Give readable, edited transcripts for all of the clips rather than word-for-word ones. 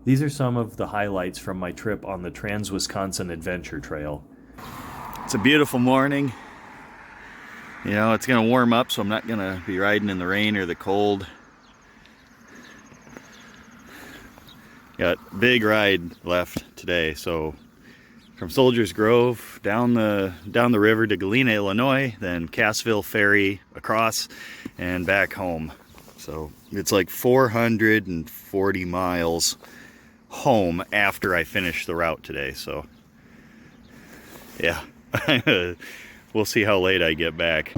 These are some of the highlights from my trip on the Trans-Wisconsin Adventure Trail. It's a beautiful morning. You know, it's gonna warm up, so I'm not gonna be riding in the rain or the cold. Got a big ride left today, so from Soldiers Grove down the river to Galena, Illinois, then Cassville Ferry across and back home. So it's like 440 miles home after I finish the route today. So yeah, we'll see how late I get back.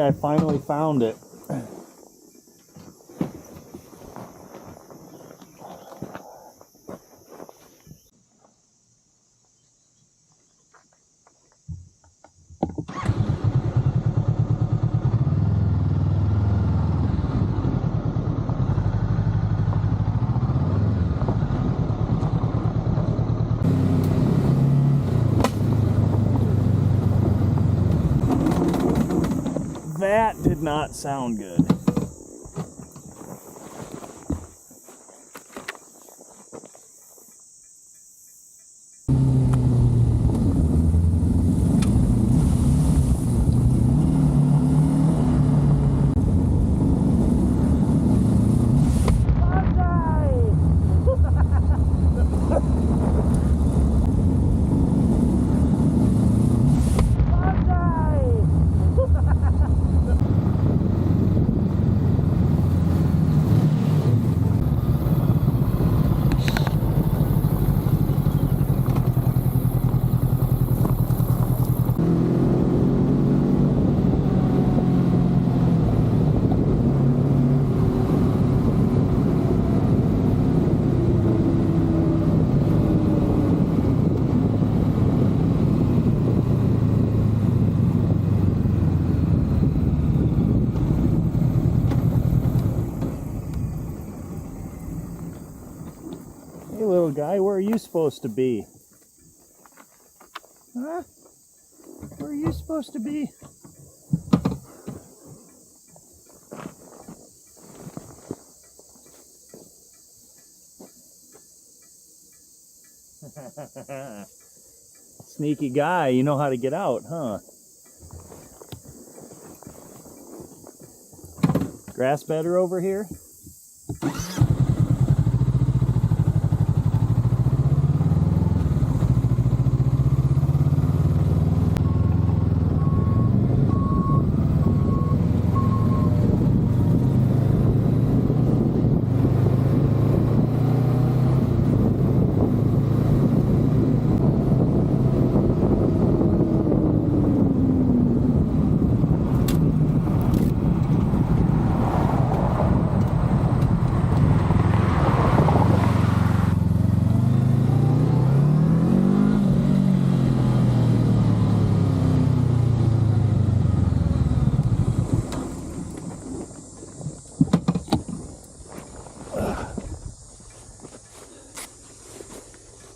I finally found it. That did not sound good. Hey little guy, where are you supposed to be? Huh? Where are you supposed to be? Sneaky guy, you know how to get out, huh? Grass bedder over here?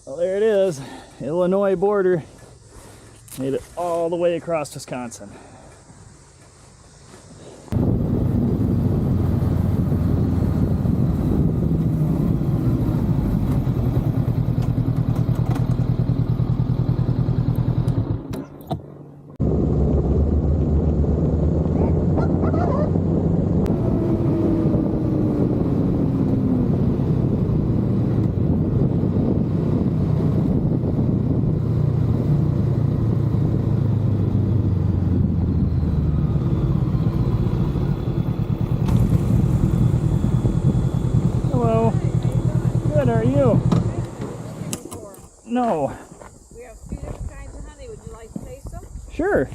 Well, there it is, Illinois border. Made it all the way across Wisconsin. Hello. Good, are you? No. We have 3 different kinds of honey. Would you like to taste them? Sure.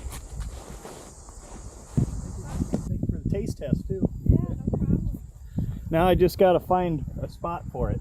Thank you for the taste test too. Yeah, no problem. Now I just gotta find a spot for it.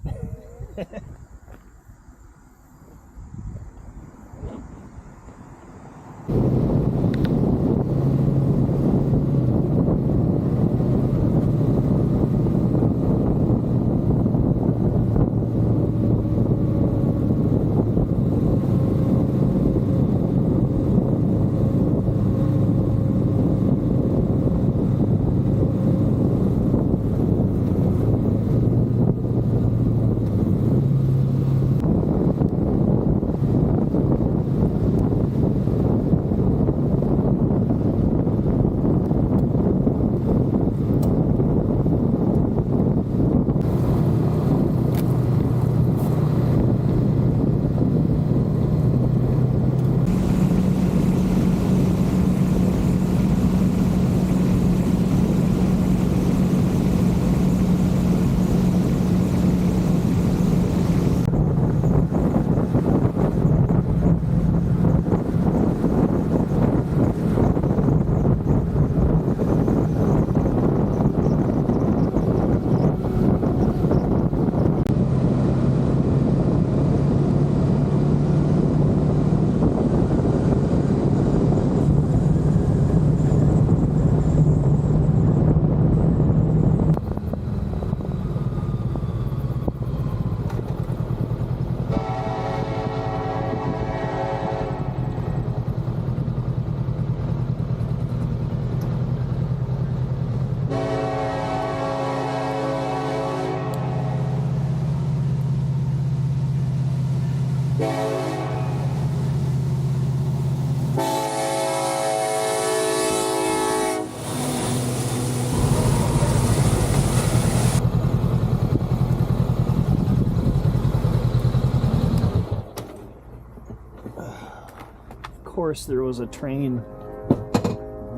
course there was a train,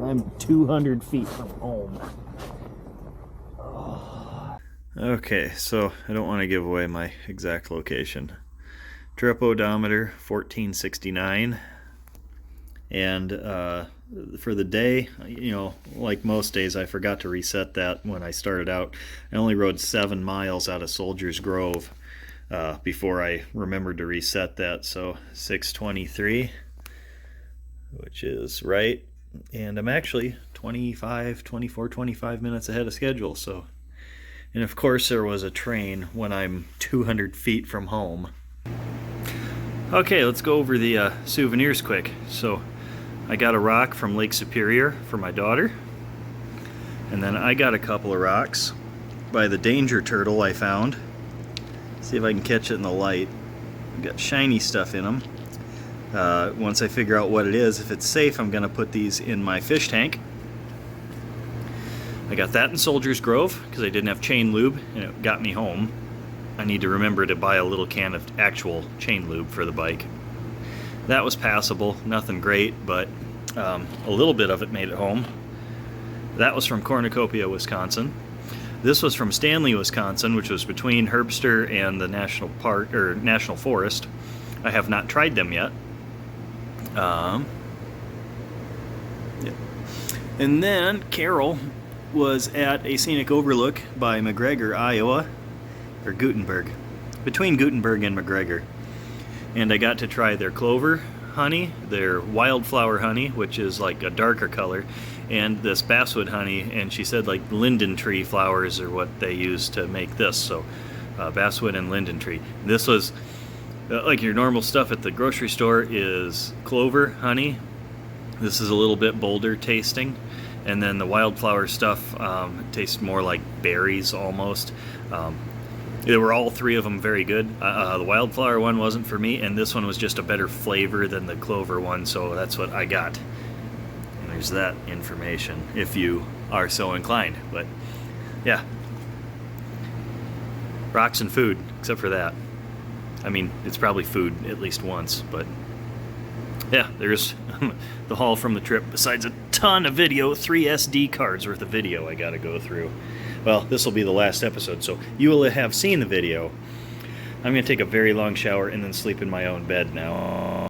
I'm 200 feet from home. Okay, so I don't want to give away my exact location. Trip odometer 1469, and for the day, you know, like most days, I forgot to reset that when I started out. I only rode 7 miles out of Soldiers Grove before I remembered to reset that, so 623, which is right, and I'm actually 25 minutes ahead of schedule. So, and of course there was a train when I'm 200 feet from home. Okay, let's go over the souvenirs quick. So I got a rock from Lake Superior for my daughter, and then I got a couple of rocks by the danger turtle I found. See if I can catch it in the light. Got shiny stuff in them. Once I figure out what it is, if it's safe, I'm gonna put these in my fish tank. I got that in Soldiers Grove because I didn't have chain lube and it got me home. I need to remember to buy a little can of actual chain lube for the bike. That was passable, nothing great, but a little bit of it made it home. That was from Cornucopia, Wisconsin. This was from Stanley, Wisconsin, which was between Herbster and the national park or national forest. I have not tried them yet. Yeah. And then Carol was at a scenic overlook by McGregor, Iowa, or Gutenberg, between Gutenberg and McGregor, and I got to try their clover honey, their wildflower honey, which is like a darker color, and this basswood honey, and she said like linden tree flowers are what they use to make this, so basswood and linden tree. This was like your normal stuff at the grocery store is clover honey. This is a little bit bolder tasting, and then the wildflower stuff tastes more like berries almost. They were all three of them very good. The wildflower one wasn't for me, and this one was just a better flavor than the clover one, so that's what I got. And there's that information if you are so inclined. But yeah, rocks and food, except for that. I mean, it's probably food at least once, but yeah, there's the haul from the trip, besides a ton of video, 3 SD cards worth of video I gotta go through. Well, this will be the last episode, so you will have seen the video. I'm gonna take a very long shower and then sleep in my own bed now.